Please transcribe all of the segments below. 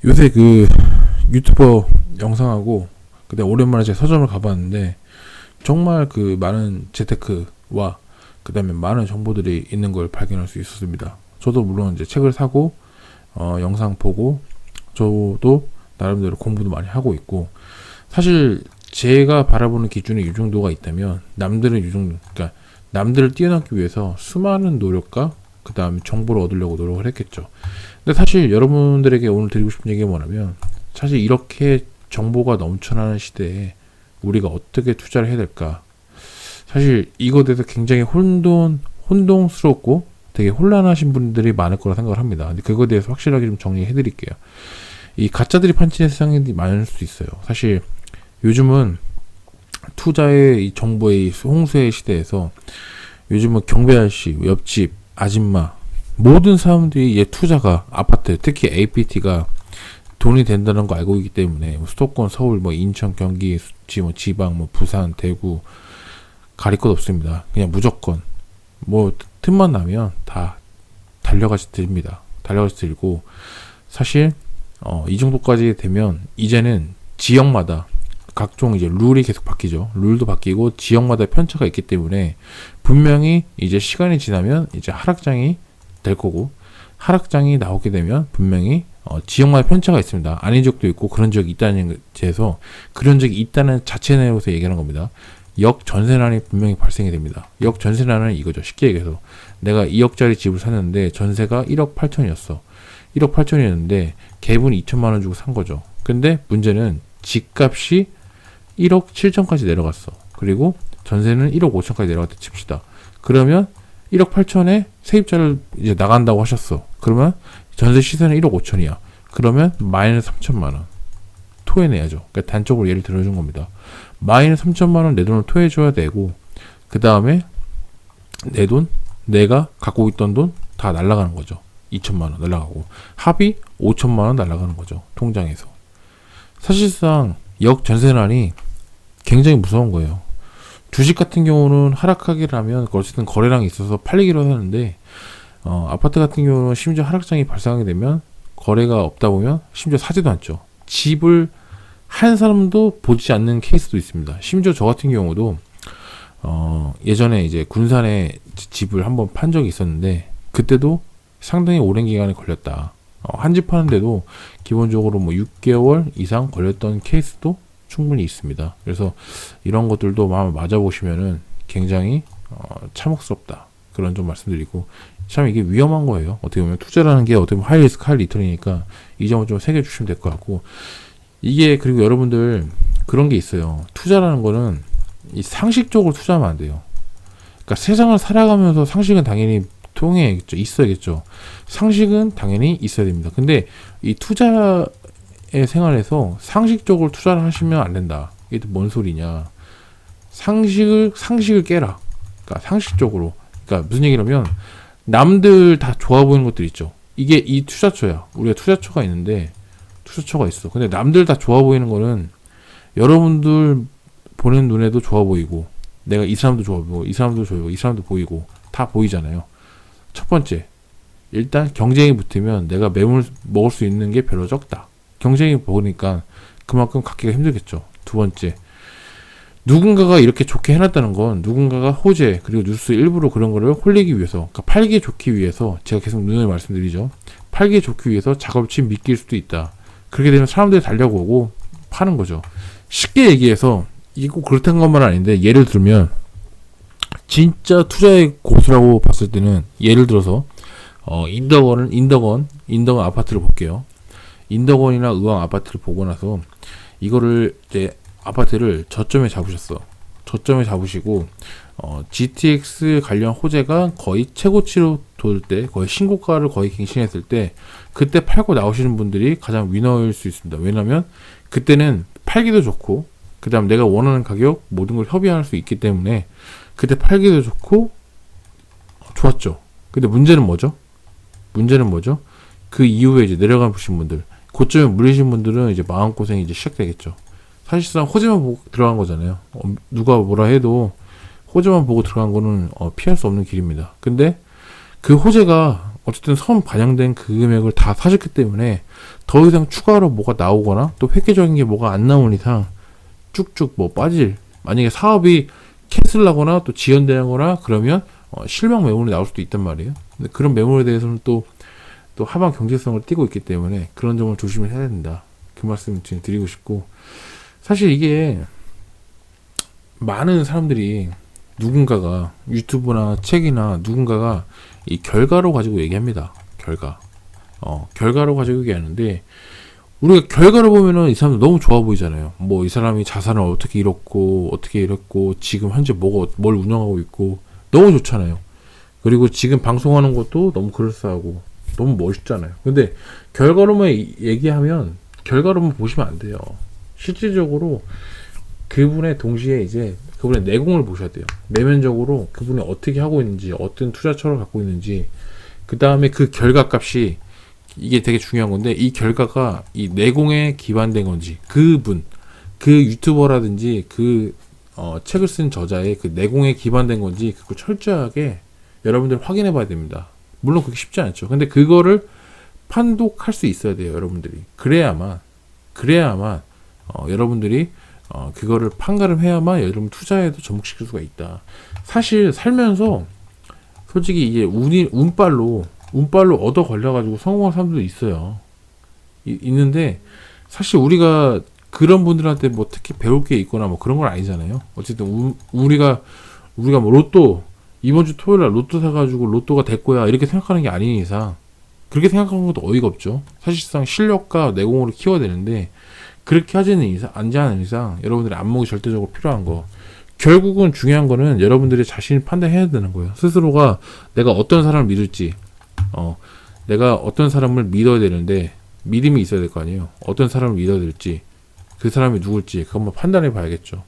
요새 그 유튜버 영상하고 그때 오랜만에 제 서점을 가봤는데 정말 그 많은 재테크와 그 다음에 많은 정보들이 있는 걸 발견할 수 있었습니다. 저도 물론 이제 책을 사고 영상 보고 저도 나름대로 공부도 많이 하고 있고, 사실 제가 바라보는 기준에 이 정도가 있다면 남들은 이 정도, 그러니까 남들을 뛰어넘기 위해서 수많은 노력과 그 다음에 정보를 얻으려고 노력을 했겠죠. 근데 사실 여러분들에게 오늘 드리고 싶은 얘기가 뭐냐면, 사실 이렇게 정보가 넘쳐나는 시대에 우리가 어떻게 투자를 해야 될까, 사실 이거에 대해서 굉장히 혼동스럽고 되게 혼란하신 분들이 많을 거라 생각을 합니다. 근데 그거에 대해서 확실하게 좀 정리해 드릴게요. 이 가짜들이 판치는 세상이 많을 수 있어요. 사실 요즘은 투자의 이 정보의 홍수의 시대에서 요즘은 경비 아저씨, 옆집 아줌마, 모든 사람들이 얘 투자가 아파트, 특히 APT가 돈이 된다는 거 알고 있기 때문에 수도권, 서울, 인천, 경기, 지방, 부산, 대구 가릴 것 없습니다. 그냥 무조건 틈만 나면 다 달려가서 들입니다. 달려가서 들고, 사실 이 정도까지 되면 이제는 지역마다 각종 이제 룰이 계속 바뀌죠. 룰도 바뀌고 지역마다 편차가 있기 때문에 분명히 이제 시간이 지나면 이제 하락장이 될 거고, 하락장이 나오게 되면 분명히 지역마다 편차가 있습니다. 아닌 적도 있고 그런 적이 있다는 데서, 그런 적이 있다는 자체 내에서 얘기하는 겁니다. 역전세난이 분명히 발생이 됩니다. 역전세난은 이거죠. 쉽게 얘기해서 내가 2억짜리 집을 샀는데 전세가 1억 8천이었어. 1억 8천이었는데 갭은 2천만 원 주고 산 거죠. 근데 문제는 집값이 1억 7천까지 내려갔어. 그리고 전세는 1억 5천까지 내려갔다 칩시다. 그러면 1억 8천에 세입자를 이제 나간다고 하셨어. 그러면 전세 시세는 1억 5천이야. 그러면 마이너스 3천만 원 토해내야죠. 그러니까 단적으로 예를 들어준 겁니다. 마이너스 3천만 원 내 돈을 토해줘야 되고, 그 다음에 내 돈, 내가 갖고 있던 돈 다 날아가는 거죠. 2천만 원 날아가고 합이 5천만 원 날아가는 거죠. 통장에서. 사실상 역전세난이 굉장히 무서운 거예요. 주식 같은 경우는 하락하기를 하면 어쨌든 거래량이 있어서 팔리기로 하는데, 아파트 같은 경우는 심지어 하락장이 발생하게 되면 거래가 없다 보면 심지어 사지도 않죠. 집을 한 사람도 보지 않는 케이스도 있습니다. 심지어 저 같은 경우도 예전에 이제 군산에 집을 한번 판 적이 있었는데, 그때도 상당히 오랜 기간이 걸렸다. 한 집 파는데도 기본적으로 6개월 이상 걸렸던 케이스도 충분히 있습니다. 그래서 이런 것들도 마음을 맞아보시면은 굉장히 참혹스럽다. 그런 좀 말씀드리고, 참 이게 위험한 거예요. 어떻게 보면 투자라는 게 어떻게 보면 하이 리스크 하이 리턴이니까 이 점을 좀 새겨주시면 될 것 같고, 이게 그리고 여러분들 그런 게 있어요. 투자라는 거는 이 상식적으로 투자하면 안 돼요. 그러니까 세상을 살아가면서 상식은 당연히 통해야겠죠. 있어야겠죠. 상식은 당연히 있어야 됩니다. 근데 이 투자의 생활에서 상식적으로 투자를 하시면 안 된다. 이게 또 뭔 소리냐. 상식을 깨라. 그러니까 상식적으로. 그러니까 무슨 얘기냐면, 남들 다 좋아 보이는 것들 있죠. 이게 이 투자처야. 우리가 투자처가 있는데, 투자처가 있어. 근데 남들 다 좋아 보이는 거는 여러분들 보는 눈에도 좋아 보이고, 내가 이 사람도 좋아 보이고, 이 사람도 좋아 보이고, 이 사람도 보이고, 다 보이잖아요. 첫 번째, 일단 경쟁이 붙으면 내가 매물 먹을 수 있는 게 별로 적다. 경쟁이 보니까 그만큼 갖기가 힘들겠죠. 두 번째, 누군가가 이렇게 좋게 해놨다는 건 누군가가 호재 그리고 뉴스 일부러 그런 거를 홀리기 위해서, 그러니까 팔기 좋기 위해서, 제가 계속 눈을 말씀드리죠. 팔기 좋기 위해서 작업치 미낄 수도 있다. 그렇게 되면 사람들이 달려오고 파는 거죠. 쉽게 얘기해서 이거 그렇다는 것만 아닌데, 예를 들면 진짜 투자의 고수라고 봤을 때는, 예를 들어서 인덕원 아파트를 볼게요. 인덕원이나 의왕 아파트를 보고 나서 이거를 이제 아파트를 저점에 잡으셨어. 저점에 잡으시고 GTX 관련 호재가 거의 최고치로 돌 때, 거의 신고가를 거의 갱신했을 때, 그때 팔고 나오시는 분들이 가장 위너일 수 있습니다. 왜냐면 그때는 팔기도 좋고, 그 다음 내가 원하는 가격 모든 걸 협의할 수 있기 때문에 그때 팔기도 좋고 좋았죠. 근데 문제는 뭐죠? 그 이후에 이제 내려가 보신 분들, 고점에 물리신 분들은 이제 마음고생이 이제 시작되겠죠. 사실상 호재만 보고 들어간 거잖아요. 누가 뭐라 해도 호재만 보고 들어간 거는 피할 수 없는 길입니다. 근데 그 호재가 어쨌든 선 반영된 그 금액을 다 사셨기 때문에 더 이상 추가로 뭐가 나오거나 또 획기적인 게 뭐가 안 나온 이상 쭉쭉 뭐 빠질, 만약에 사업이 캔슬하거나 또 지연되거나 그러면 실명 매물이 나올 수도 있단 말이에요. 근데 그런 매물에 대해서는 또 하방 경제성을 띠고 있기 때문에 그런 점을 조심을 해야 된다. 그 말씀 드리고 싶고, 사실 이게 많은 사람들이 누군가가 유튜브나 책이나 누군가가 이 결과로 가지고 얘기합니다. 결과로 가지고 얘기하는데, 우리가 결과를 보면은 이 사람들 너무 좋아 보이잖아요. 뭐 이 사람이 자산을 어떻게 잃었고 어떻게 잃었고 지금 현재 뭘 운영하고 있고 너무 좋잖아요. 그리고 지금 방송하는 것도 너무 그럴싸하고 너무 멋있잖아요. 근데 결과로만 얘기하면, 결과로만 보시면 안 돼요. 실질적으로 그분의 동시에 이제 그분의 내공을 보셔야 돼요. 내면적으로 그분이 어떻게 하고 있는지, 어떤 투자처를 갖고 있는지, 그 다음에 그 결과값이, 이게 되게 중요한 건데, 이 결과가 이 내공에 기반된 건지, 그 유튜버라든지 책을 쓴 저자의 그 내공에 기반된 건지 그걸 철저하게 여러분들 확인해 봐야 됩니다. 물론 그게 쉽지 않죠. 근데 그거를 판독할 수 있어야 돼요, 여러분들이. 그래야만 여러분들이 그거를 판가름해야만 여러분 투자에도 접목시킬 수가 있다. 사실 살면서 솔직히 이게 운빨로 얻어 걸려가지고 성공한 사람들도 있어요. 있는데 사실 우리가 그런 분들한테 뭐 특히 배울 게 있거나 뭐 그런 건 아니잖아요. 어쨌든 우리가 뭐 로또 이번 주 토요일 날 로또 사가지고 로또가 될 거야 이렇게 생각하는 게 아닌 이상, 그렇게 생각하는 것도 어이가 없죠. 사실상 실력과 내공으로 키워야 되는데 그렇게 하지 않는 이상 여러분들의 안목이 절대적으로 필요한 거. 결국은 중요한 거는 여러분들이 자신이 판단해야 되는 거예요. 스스로가 내가 어떤 사람을 믿을지, 내가 어떤 사람을 믿어야 되는데 믿음이 있어야 될 거 아니에요. 어떤 사람을 믿어야 될지, 그 사람이 누굴지 그거 한번 판단해 봐야겠죠.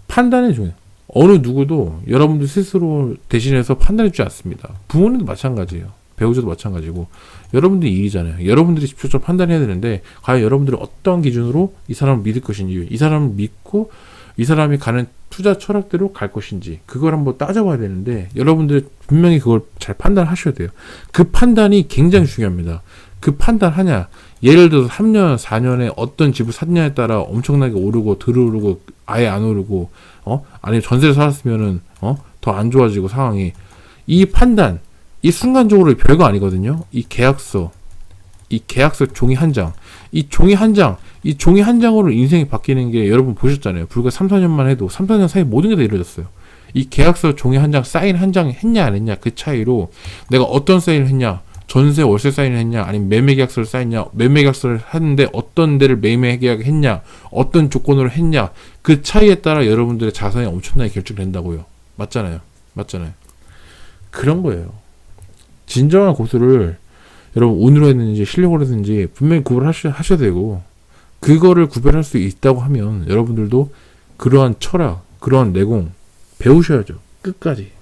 판단이 중요해요. 어느 누구도 여러분들 스스로 대신해서 판단해 주지 않습니다. 부모님도 마찬가지예요. 배우자도 마찬가지고 여러분들이 일이잖아요. 여러분들이 직접적으로 판단해야 되는데 과연 여러분들이 어떤 기준으로 이 사람을 믿을 것인지, 이 사람을 믿고 이 사람이 가는 투자 철학대로 갈 것인지 그걸 한번 따져봐야 되는데, 여러분들 분명히 그걸 잘 판단하셔야 돼요. 그 판단이 굉장히 중요합니다. 그 판단하냐, 예를 들어서 3년 4년에 어떤 집을 샀냐에 따라 엄청나게 오르고 들어오르고 아예 안 오르고 아니면 전세를 살았으면은 더 안 좋아지고 상황이, 이 판단, 이 순간적으로 별거 아니거든요. 이 계약서 종이 한 장, 이 종이 한 장으로 인생이 바뀌는 게 여러분 보셨잖아요. 불과 3, 4년만 해도 3, 4년 사이에 모든 게 다 이루어졌어요. 이 계약서 종이 한 장, 사인 한 장 했냐 안 했냐 그 차이로 내가 어떤 사인을 했냐, 전세 월세 사인을 했냐 아니면 매매 계약서를 쌓였냐, 매매 계약서를 했는데 어떤 데를 매매 계약을 했냐, 어떤 조건으로 했냐, 그 차이에 따라 여러분들의 자산이 엄청나게 결정된다고요. 맞잖아요. 그런 거예요. 진정한 고수를 여러분 운으로 했는지 실력으로 했는지 분명히 구별하셔야 되고, 그거를 구별할 수 있다고 하면 여러분들도 그러한 철학, 그러한 내공 배우셔야죠. 끝까지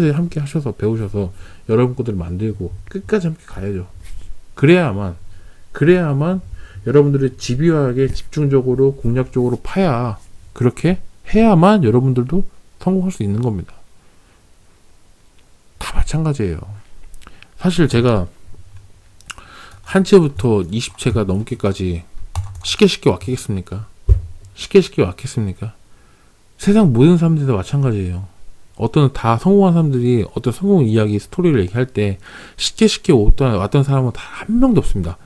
함께 하셔서 배우셔서 여러분 것들을 만들고 끝까지 함께 가야죠. 그래야만 여러분들이 집요하게 집중적으로 공략적으로 파야, 그렇게 해야만 여러분들도 성공할 수 있는 겁니다. 다 마찬가지예요. 사실 제가 한 채부터 20채가 넘게까지 쉽게 왔겠습니까? 세상 모든 사람들이 다 마찬가지예요. 다 성공한 사람들이 어떤 성공 이야기, 스토리를 얘기할 때 쉽게 왔던 사람은 다 한 명도 없습니다.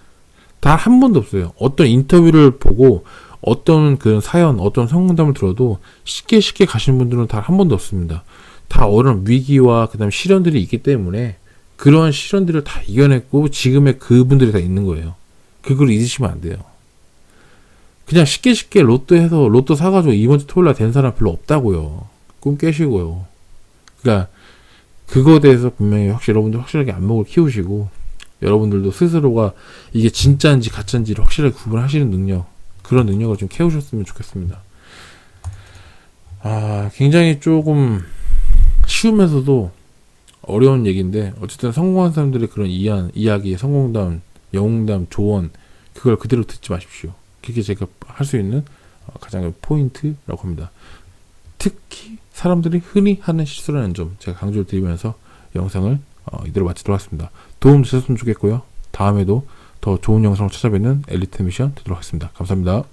다 한 번도 없어요. 어떤 인터뷰를 보고 어떤 그 사연, 어떤 성공담을 들어도 쉽게 가시는 분들은 다 한 번도 없습니다. 다 어려운 위기와 그 다음에 시련들이 있기 때문에 그러한 시련들을 다 이겨냈고 지금의 그분들이 다 있는 거예요. 그걸 잊으시면 안 돼요. 그냥 쉽게 로또 사가지고 이번 주 토요일 날 된 사람 별로 없다고요. 꿈 깨시고요. 그러니까 그거에 대해서 분명히 여러분들 확실하게 안목을 키우시고, 여러분들도 스스로가 이게 진짜인지 가짜인지를 확실하게 구분하시는 능력, 그런 능력을 좀 키우셨으면 좋겠습니다. 굉장히 조금 쉬우면서도 어려운 얘기인데, 어쨌든 성공한 사람들의 그런 이야기, 성공담, 영웅담, 조언, 그걸 그대로 듣지 마십시오. 그게 제가 할 수 있는 가장 포인트라고 합니다. 특히 사람들이 흔히 하는 실수라는 점 제가 강조를 드리면서 영상을 이대로 마치도록 하겠습니다. 도움 되셨으면 좋겠고요. 다음에도 더 좋은 영상으로 찾아뵙는 엘리트 미션 되도록 하겠습니다. 감사합니다.